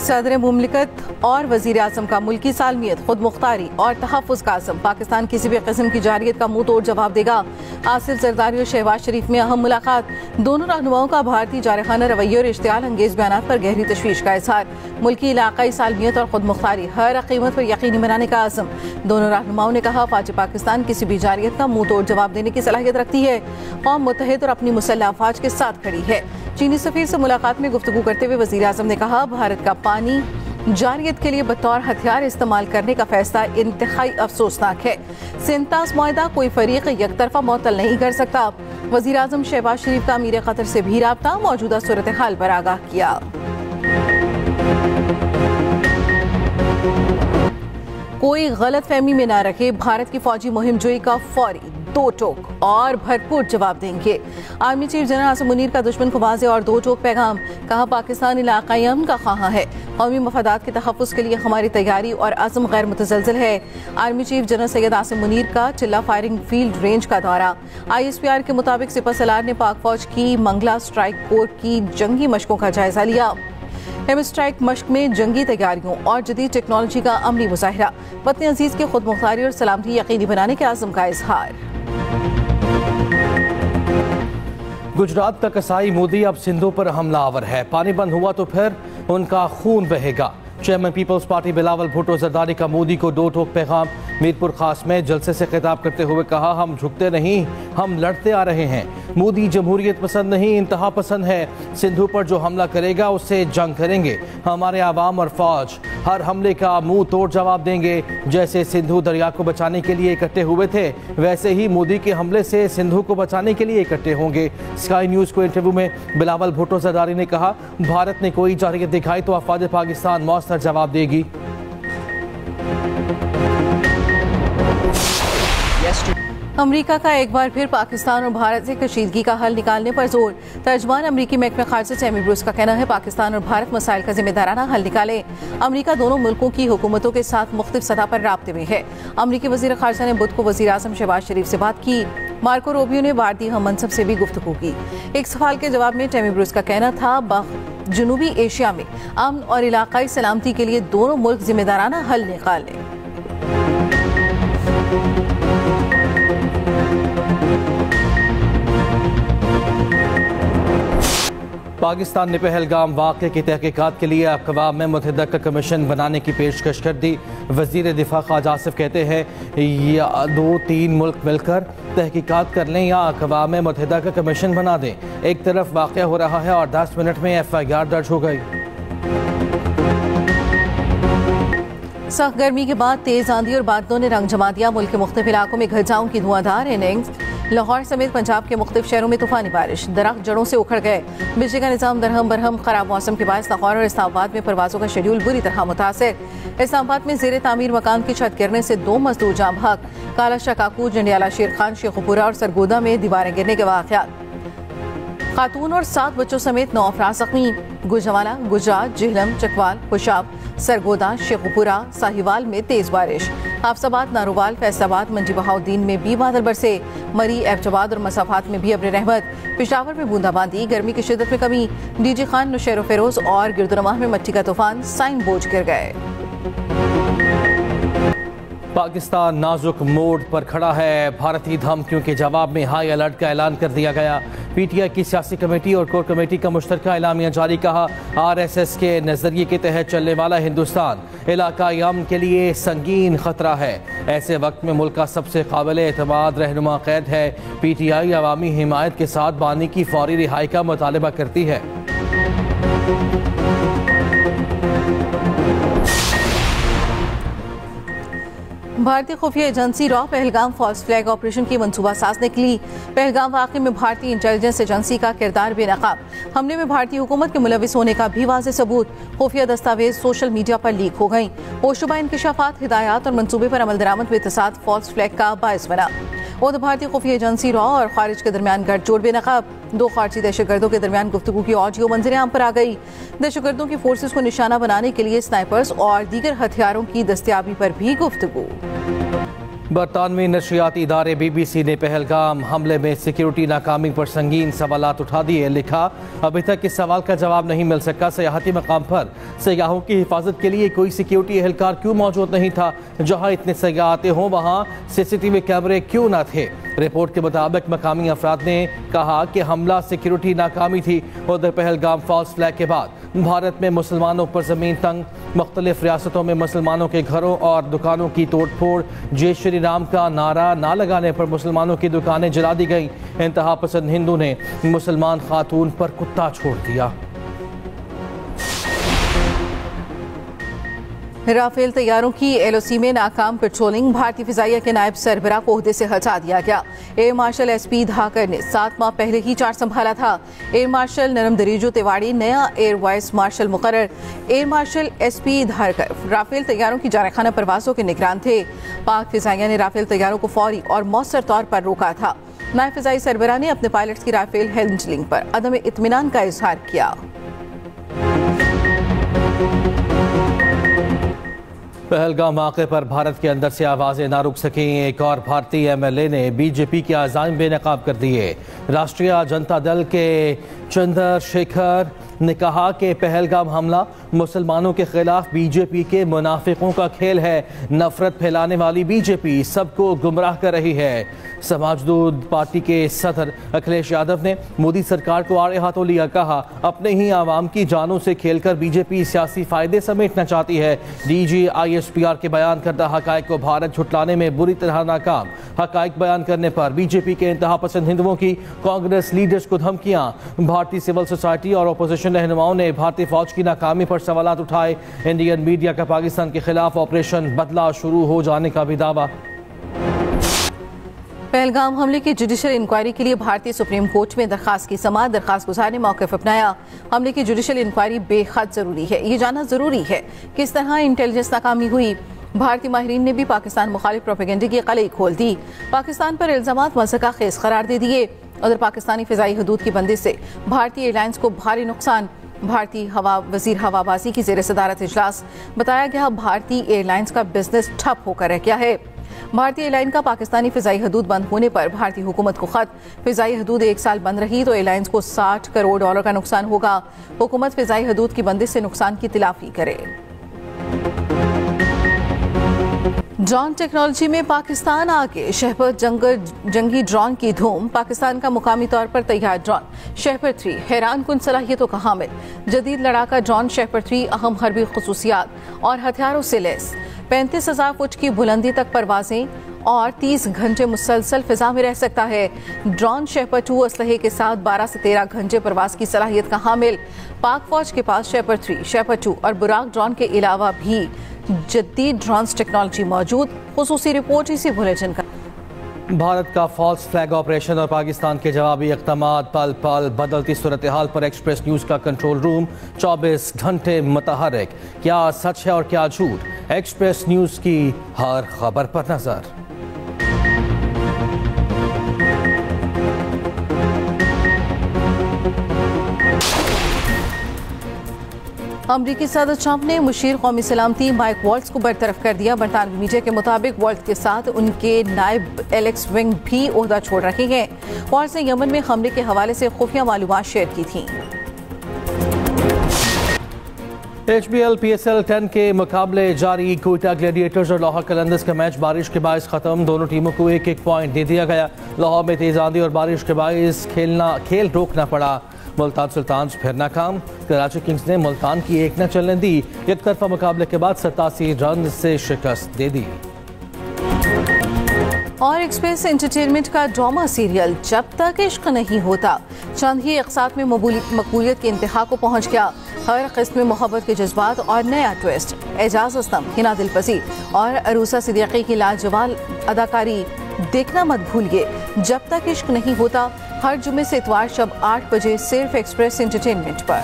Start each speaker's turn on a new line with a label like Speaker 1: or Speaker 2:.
Speaker 1: सदर मुमलिकत और वज़ीर आज़म का मुल्की सालमियत, खुद मुख्तारी और तहफ़्फ़ुज़ का अज़्म। पाकिस्तान किसी भी किस्म की जारियत का मुंह तोड़ जवाब देगा। आसिफ जरदारी और शहबाज शरीफ में अहम मुलाकात। दोनों रहनुमाओं का भारतीय जारखाना रवैये और इश्तियाल अंगेज बयान पर गहरी तशवीश का इजहार। मुल्की इलाकाई सालमियत और खुद मुख्तारी हर कीमत पर यकीनी बनाने का अज़्म। दोनों रहनुमाओं ने कहा, फ़ौज पाकिस्तान किसी भी जारियत का मुंह तोड़ जवाब देने की सलाहियत रखती है। कौम मुत्तहिद और अपनी मुसल्लह अफ़वाज के साथ खड़ी है। चीनी सफीर से मुलाकात में गुफ्तगू करते हुए वज़ीर आज़म ने कहा, भारत का पानी जारियत के लिए बतौर हथियार इस्तेमाल करने का फैसला इंतहाई अफसोसनाक है। सिंतास मुआहदा कोई फरीक यकतरफा मुअत्तल नहीं कर सकता। वज़ीर आज़म शहबाज शरीफ का अमीर कतर से भी राब्ता, मौजूदा सूरत हाल पर आगाह किया। कोई गलत फहमी में न रखे, भारत की फौजी मुहिम जोई का फौरी, दो टोक और भरपूर जवाब देंगे। Army chief general Asim Munir का दुश्मन को वाज़ेह और दो टोक पैगाम। कहा, पाकिस्तान इलाकाई अमन का ख्वाह है। कौमी मफादात के तहफ़्फ़ुज़ के लिए हमारी तैयारी और अज़्म गैर मुतज़लज़ल है। Army chief general Syed Asim Munir का चिल्ला फायरिंग फील्ड रेंज का दौरा। ISPR के मुताबिक सिपह सलार ने पाक फौज की मंगला स्ट्राइक कोर की जंगी मशकों का जायजा लिया। एम स्ट्राइक मश्क में जंगी तैयारियों और जदीद टेक्नोलॉजी का अमली मुज़ाहिरा। वतन अजीज के खुद मुख्तारी और सलामती यकीनी बनाने के आज़म का इजहार।
Speaker 2: गुजरात का कसाई मोदी अब सिंधु पर हमलावर है। पानी बंद हुआ तो फिर उनका खून बहेगा। चेयरमैन पीपल्स पार्टी बिलावल भुट्टो जरदारी का मोदी को दो टोक पैगाम। मीरपुर खास में जलसे से खिताब करते हुए कहा, हम झुकते नहीं, हम लड़ते आ रहे हैं। मोदी जमहूरियत पसंद नहीं, इंतहा पसंद है। सिंधु पर जो हमला करेगा उससे जंग करेंगे। हमारे आवाम और फौज हर हमले का मुंह तोड़ जवाब देंगे। जैसे सिंधु दरिया को बचाने के लिए इकट्ठे हुए थे, वैसे ही मोदी के हमले से सिंधु को बचाने के लिए इकट्ठे होंगे। स्काई न्यूज़ को इंटरव्यू में बिलावल भुट्टो जरदारी ने कहा, भारत ने कोई जारियत दिखाई तो अफवाज पाकिस्तान मौसर जवाब देगी।
Speaker 1: अमरीका का एक बार फिर पाकिस्तान और भारत से कशीदगी का हल निकालने पर जोर। तर्जमान अमरीकी महकमे खारजा टैमी ब्रूस का कहना है, पाकिस्तान और भारत मसाइल का जिम्मेदाराना हल निकाले। अमरीका दोनों मुल्कों की हुकूमतों के साथ मुख्तलिफ सतह पर राब्ते में है। अमरीकी वज़ीर खारजा ने बुध को वज़ीर आज़म शहबाज शरीफ से बात की। मार्को रूबियो ने भारतीय हम मनसब से भी गुफ्तगू की। एक सवाल के जवाब में टैमी ब्रूस का कहना था, जनूबी एशिया में अमन और इलाकाई सलामती के लिए दोनों मुल्क जिम्मेदाराना हल निकालें।
Speaker 2: पाकिस्तान ने पहलगाम वाक़े की तहकीकात के लिए अक़वाम मुत्तहिदा का कमीशन बनाने की पेशकश कर दी। वज़ीर दिफा ख्वाजा आसिफ कहते हैं, या 2-3 मुल्क मिलकर तहकीकात कर लें या अक़वाम मुत्तहिदा का कमीशन बना दें। एक तरफ वाक़या हो रहा है और 10 मिनट में FIR दर्ज हो गई।
Speaker 1: सख्त गर्मी के बाद तेज आंधी और बादलों ने रंग जमा दिया। मुल्क के मुख्तलिफ इलाकों में घटाओं की धुआंधार इनिंग्स। लाहौर समेत पंजाब के मुख्तलिफ शहरों में तूफानी बारिश, दरख्त जड़ों से उखड़ गए। बिजली का निजाम दरहम बरहम। खराब मौसम के बाद लाहौर और इस्लामाबाद में परवाजों का शेड्यूल बुरी तरह मुतासर। इस्लामाबाद में जेर तामीर मकान की छत गिरने से 2 मजदूर जाम बहक। काला शकाकू, जंडियाला, शेर खान, शेखुपुरा और सरगोदा में दीवारें गिरने के वाक़यात। खातून और 7 बच्चों समेत 9 अफराद जख्मी। गुजरावाला, गुजरात, जिहलम, चकवाल, खुशाब, सरगोदा, शेखुपुरा, साहिवाल में तेज बारिश। हाफसाबाद, नारोवाल, फैसलाबाद, मंडी बहाउद्दीन में भी बादल बरसे। मरी, एबटाबाद और मसाफात में भी अब्र रहमत। पेशावर में बूंदाबांदी। गर्मी की शिद्दत में कमी। डीजी खान, नौशेरो फेरोज और गिरदुनमाह में मट्टी का तूफान। साइन बोझ गिर गए।
Speaker 2: पाकिस्तान नाजुक मोड़ पर खड़ा है। भारतीय धमकियों के जवाब में हाई अलर्ट का ऐलान कर दिया गया। PTI की सियासी कमेटी और कोर कमेटी का मुश्तरका एलामिया जारी। कहा, RSS के नजरिए के तहत चलने वाला हिंदुस्तान इलाकाई अमन के लिए संगीन खतरा है। ऐसे वक्त में मुल्क का सबसे काबिल एतमाद रहनुमा कैद है। PTI अवामी हिमायत के साथ बानी की फौरी रिहाई का मुतालबा करती है।
Speaker 1: भारतीय खुफिया एजेंसी रॉ पहलगाम फॉल्स फ्लैग ऑपरेशन की मनसूबा साज निकली। पहलगाम वाक़े में भारतीय इंटेलिजेंस एजेंसी का किरदार बेनकाब। हमले में भारतीय हुकूमत के मुलविस होने का भी वाज़ेह सबूत। खुफिया दस्तावेज सोशल मीडिया पर लीक हो गई। पोशुबा इंकशाफात, हिदायत और मनसूबे पर अमल दरामद में इत्तेसाद फॉल्स फ्लैग का बायस बना। और भारतीय खुफिया एजेंसी रॉ और खारिज के दरमियान गठजोड़ बेनकाब। 2 खारजी दहशतगर्दों के दरमियान गुफ्तगू की ऑडियो मंजर आम पर आ गई। दहशतगर्दों की फोर्सेस को निशाना बनाने के लिए स्नाइपर्स और दीगर हथियारों की दस्तयाबी पर भी गुफ्तगू।
Speaker 2: बरतानवी नशियाती इदारे BBC ने पहलगाम हमले में सिक्योरिटी नाकामी पर संगीन सवालात उठा दिए। लिखा, अभी तक इस सवाल का जवाब नहीं मिल सका। सियाहती मकाम पर सयाहों की हिफाजत के लिए कोई सिक्योरिटी एहलकार क्यों मौजूद नहीं था? जहां इतने सयाह आते हों वहां CCTV कैमरे क्यों न थे? रिपोर्ट के मुताबिक मकामी अफराद ने कहा कि हमला सिक्योरिटी नाकामी थी। उधर पहलगाम फॉल्स फ्लैग के बाद भारत में मुसलमानों पर जमीन तंग, मुख्तलिफ रियासतों में मुसलमानों के घरों और दुकानों की तोड़ फोड़, जय श्री राम का नारा ना लगाने पर मुसलमानों की दुकानें जला दी गई। इंतहा पसंद हिंदू ने मुसलमान खातून पर कुत्ता छोड़ दिया।
Speaker 1: राफेल तैयारों की LOC में नाकाम पेट्रोलिंग, भारतीय फिजाइया के नायब सरबराह को ओहदे से हटा दिया गया। एयर मार्शल SP धाकर ने 7 माह पहले ही चार्ज संभाला था। एयर मार्शल नरम दरीजो तिवाड़ी नया एयर वाइस मार्शल मुकर्रर। एयर मार्शल SP धाकर राफेल तैयारों की जारखाना परवाजों के निगरान थे। पाक फिजाइया ने राफेल तैयारों को फौरी और मौसर तौर पर रोका था। नायब फिजाई सरबराह ने अपने पायलट्स की राफेल हैंडलिंग पर अदम इत्मीनान का इजहार किया।
Speaker 2: पहलगाम वाक़े पर भारत के अंदर से आवाज़ें ना रुक सकें। एक और भारतीय MLA ने BJP के अज़ाइम बेनकाब कर दिए। राष्ट्रीय जनता दल के चंद्रशेखर ने कहा कि पहलगाम हमला मुसलमानों के खिलाफ BJP के मुनाफिकों का खेल है। नफरत फैलाने वाली BJP सबको गुमराह कर रही है। समाजवादी पार्टी के सदर अखिलेश यादव ने मोदी सरकार को आड़े हाथों लिया। कहा, अपने ही आवाम की जानों से खेलकर BJP सियासी फायदे समेटना चाहती है। DG ISPR के बयान करदा हकायक को भारत झुटलाने में बुरी तरह नाकाम। हकायक बयान करने पर BJP के इंतहा पसंद हिंदुओं की कांग्रेस लीडर्स को धमकियां। भारतीय सिविल सोसाइटी और अपोजिशन रहनुमाओं ने भारतीय फौज की नाकामी पर सवालात उठाए। इंडियन मीडिया का पाकिस्तान के खिलाफ ऑपरेशन बदला शुरू हो जाने का भी दावा।
Speaker 1: पहलगाम हमले की जुडिशल इंक्वायरी के लिए भारतीय सुप्रीम कोर्ट में दरखास्त की समाअत। दरखास्त गुजार ने मौक़िफ़ अपनाया। हमले की जुडिशल इंक्वायरी बेहद ज़रूरी है। ये जानना ज़रूरी है किस तरह इंटेलिजेंस नाकामी हुई। भारतीय माहिरीन ने भी पाकिस्तान मुखालिफ प्रोपेगेंडे की कलई खोल दी। पाकिस्तान पर इल्ज़ामात मज़हका खेज़ करार दे दिए। उधर पाकिस्तानी फ़िज़ाई हदूद की बंदिश से भारतीय एयरलाइंस को भारी नुकसान। भारतीय वज़ीर हवाबाजी की ज़ेर सदारत इजलास। बताया गया, भारतीय एयरलाइंस का बिजनेस ठप होकर रह गया है। भारतीय एयरलाइन का पाकिस्तानी फ़िज़ाई हदूद बंद होने पर भारतीय हुकूमत को खत। फ़िज़ाई हदूद 1 साल बंद रही तो एयरलाइंस को $60 करोड़ का नुकसान होगा। हुकूमत फ़िज़ाई हदूद की बंदिश से नुकसान की तिलाफी करे। ड्रोन टेक्नोलॉजी में पाकिस्तान आगे। शहपर जंगी ड्रोन की धूम। पाकिस्तान का मुकामी तौर पर तैयार ड्रोन शहपर 3 हैरान कुन सलाहियतों का हामिल। जदीद लड़ाका ड्रोन शहपर 3 अहम हरबी खसूसियात और हथियारों से लैस। 35,000 फुट की बुलंदी तक परवाजें और 30 घंटे मुसलसल फिजा में रह सकता है। ड्रोन शहपर 2 असलहे के साथ 12 से 13 घंटे परवाज की सलाहियत का हामिल। पाक फौज के पास शहपर 3, शहपर 2 और बुराक ड्रोन के अलावा भी जदीद ड्रोन टेक्नोलॉजी मौजूद। खुसूसी रिपोर्ट इसी बुलेटिन का।
Speaker 2: भारत का फॉल्स फ्लैग ऑपरेशन और पाकिस्तान के जवाबी इक़दामात। पल पल बदलती सूरत हाल पर एक्सप्रेस न्यूज़ का कंट्रोल रूम 24 घंटे मुतहर्रिक। क्या सच है और क्या झूठ? एक्सप्रेस न्यूज़ की हर खबर पर नजर।
Speaker 1: अमरीकी सदर ट्रंप ने मुशीर कौमी सलामती माइक वॉल्ट्स को बरतरफ कर दिया। बरतानवी मीडिया के मुताबिक वॉल्ट्स के साथ उनके नायब एलेक्स विंग भी ओहदा छोड़ रहे हैं। वॉल्ट्स ने यमन में हमले के हवाले से खुफिया मालूमात शेयर की थी।
Speaker 2: HBL PSL 10 के मुकाबले जारी। कोयटा ग्लैडिएटर्स और लाहौर कलंदर्स का मैच बारिश के बायस खत्म। दोनों टीमों को 1-1 पॉइंट दे दिया गया। लाहौर में तेज आंधी और बारिश के बायस खेल रोकना पड़ा। मुल्तान सुल्तान्स फिर नाकाम। कराची किंग्स ने मुल्तान की 1 न चलने दी। एक तरफा मुकाबले के बाद 87 रन से शिकस्त दे दी।
Speaker 1: और एक्सप्रेस एंटरटेनमेंट का ड्रामा सीरियल जब तक इश्क नहीं होता चंद ही अक़सात में मकबूलियत के इंतहा को पहुंच गया। हर किस्म में मोहब्बत के जज्बात और नया ट्विस्ट। एजाज असलम, हिना दिलपसी और अरूसा सिद्दीकी की लाजवाब अदाकारी देखना मत भूलिए। जब तक इश्क नहीं होता हर जुमे से इतवार शब 8 बजे सिर्फ एक्सप्रेस एंटरटेनमेंट पर।